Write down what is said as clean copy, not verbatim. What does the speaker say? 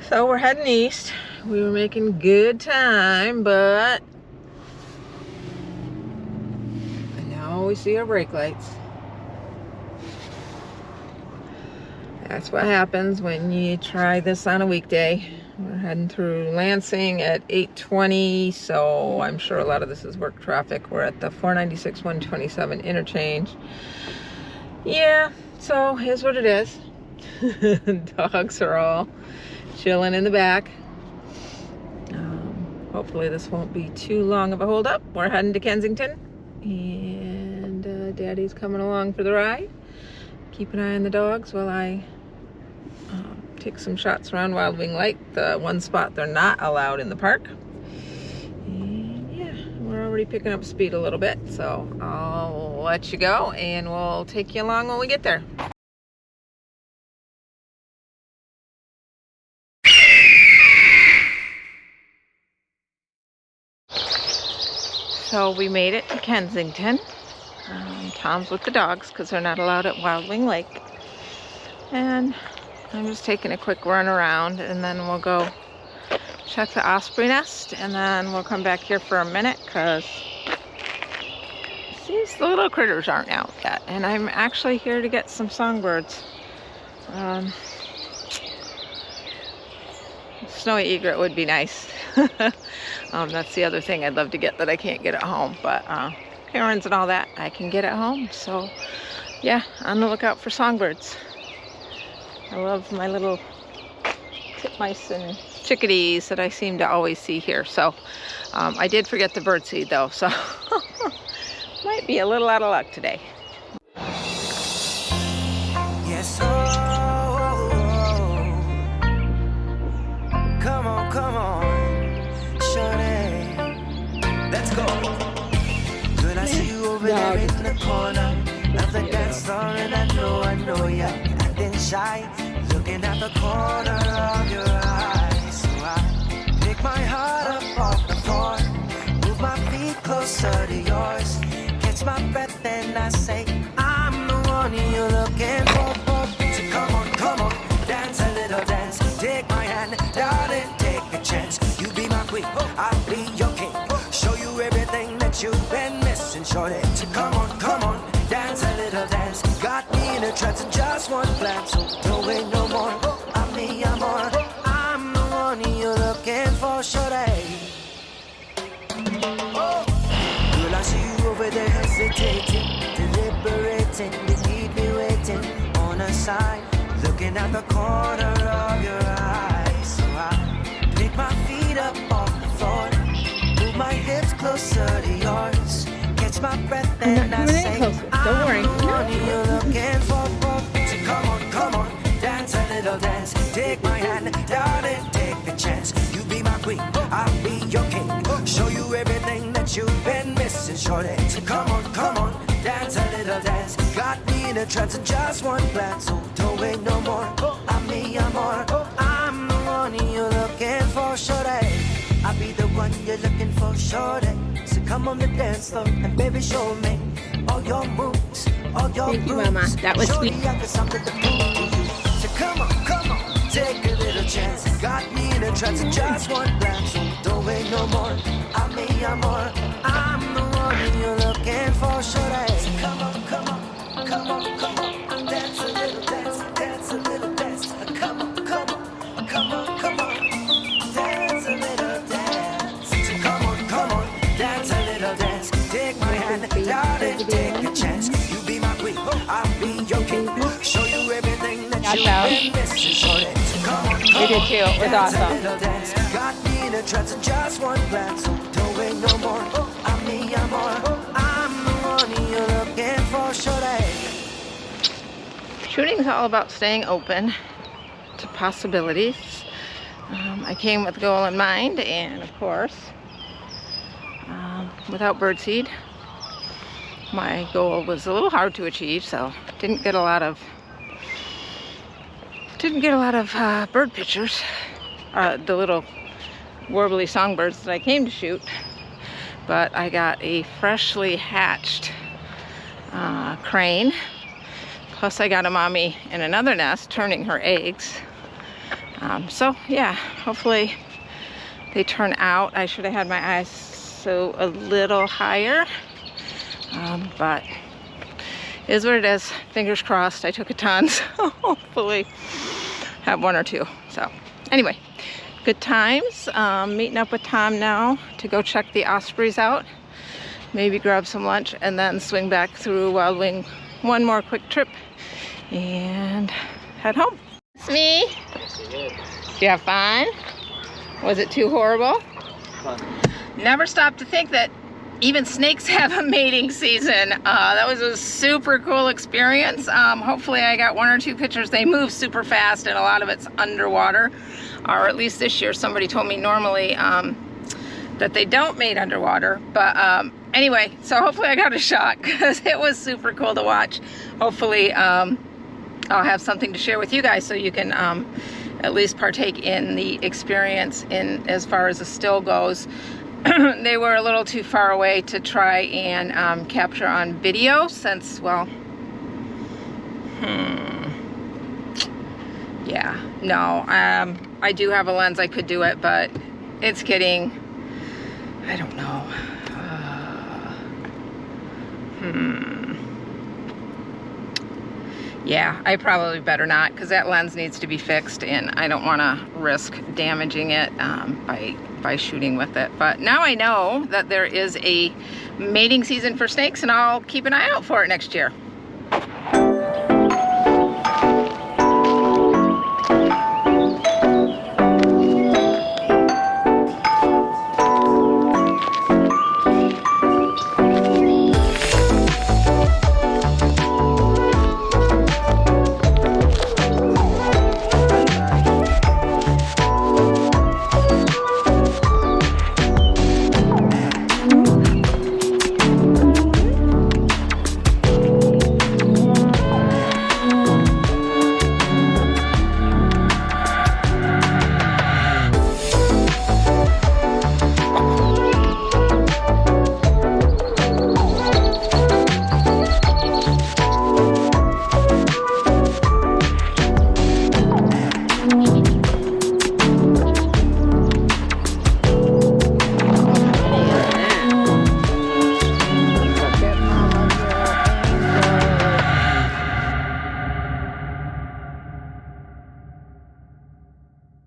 So we're heading east. We were making good time, but now we see our brake lights. That's what happens when you try this on a weekday. We're heading through Lansing at 8:20, so I'm sure a lot of this is work traffic. We're at the 496-127 interchange. Yeah, so here's what it is. Dogs are all chilling in the back. Hopefully this won't be too long of a hold up. We're heading to Kensington, and Daddy's coming along for the ride. Keep an eye on the dogs while I take some shots around Wild Wing Lake, the one spot they're not allowed in the park. And yeah, we're already picking up speed a little bit, so I'll let you go and we'll take you along when we get there. So we made it to Kensington. Tom's with the dogs because they're not allowed at Wild Wing Lake. And I'm just taking a quick run around, and then we'll go check the osprey nest, and then we'll come back here for a minute because it seems the little critters aren't out yet. And I'm actually here to get some songbirds. Snowy egret would be nice. That's the other thing I'd love to get that I can't get at home, but herons and all that I can get at home. So yeah, on the lookout for songbirds. I love my little titmice and chickadees that I seem to always see here. So I did forget the birdseed though, so might be a little out of luck today. Yes, come on, shorty, let's go. Good, I see you over there in the corner of the dance floor, and I know you're acting shy, looking at the corner of your eyes. So I pick my heart up off the floor, move my feet closer to yours, catch my breath, and I say, I'm the one you're looking for. So come on, dance a little dance, take my hand, darling, take a chance. You be my queen, I'll be your king, show you everything that you've been missing, shorty. So come on, dance a little dance, got me in a trance and just one glance. So don't wait no more, I'm more, I'm the one you're looking for, shorty. Oh, girl, I see you over there hesitating, deliberating, you need me waiting on a side, looking at the corner of your eyes. So I pick my feet up off the floor, move my hips closer to yours, catch my breath, and I say, Don't worry. I'm the one you're looking for. So come on, dance a little dance, take my hand, darling, take a chance. You be my queen, I'll be your king, show you everything that you've been missing, shorty. So come on, dance a little dance, got me in a trance and just one glance. So don't wait no more, I'm more, I'm the one you're looking for, shorty. I'll be the one you're looking for, shorty. So come on the dance floor and baby show me all your moves, all your Thank you, Mama. That was sweet. I got something to prove to you. So come on, take a little chance. Got me in a trance and just one glance. So don't wait no more, I'm more, I'm the one you're looking for, shorty. So come on, dance a little dance, dance a little dance. Come on, dance a little dance. So come on, dance a little dance. Take my hand, darling, take a chance. You be my queen, I'll be your king, show you everything that you've been missing, shorty. So come on, We did too. It was dance a awesome. little dance. Got me in a trance and just one glance. So don't wait no more, I'm more, I'm the one you're looking for, shorty. Shooting's all about staying open to possibilities. I came with a goal in mind, and of course, without birdseed, my goal was a little hard to achieve, so didn't get a lot of bird pictures. The little warbly songbirds that I came to shoot, but I got a freshly hatched crane. Plus I got a mommy in another nest turning her eggs. So yeah, hopefully they turn out. I should have had my eyes so a little higher, but it is what it is. Fingers crossed. I took a ton, so hopefully have one or two. So anyway, good times. Meeting up with Tom now to go check the ospreys out, maybe grab some lunch, and then swing back through Wild Wing, one more quick trip, and head home. It's me. Did you have fun? Was it too horrible? Fun. Never stop to think that even snakes have a mating season. That was a super cool experience. Hopefully I got one or two pictures. They move super fast and a lot of it's underwater, or at least this year. Somebody told me normally that they don't mate underwater, but anyway, so hopefully I got a shot because it was super cool to watch. Hopefully I'll have something to share with you guys so you can at least partake in the experience in as far as the still goes. They were a little too far away to try and capture on video since, well, yeah, no, I do have a lens. I could do it, but it's getting, I don't know. Yeah, I probably better not, because that lens needs to be fixed and I don't want to risk damaging it by shooting with it. But now I know that there is a mating season for snakes and I'll keep an eye out for it next year.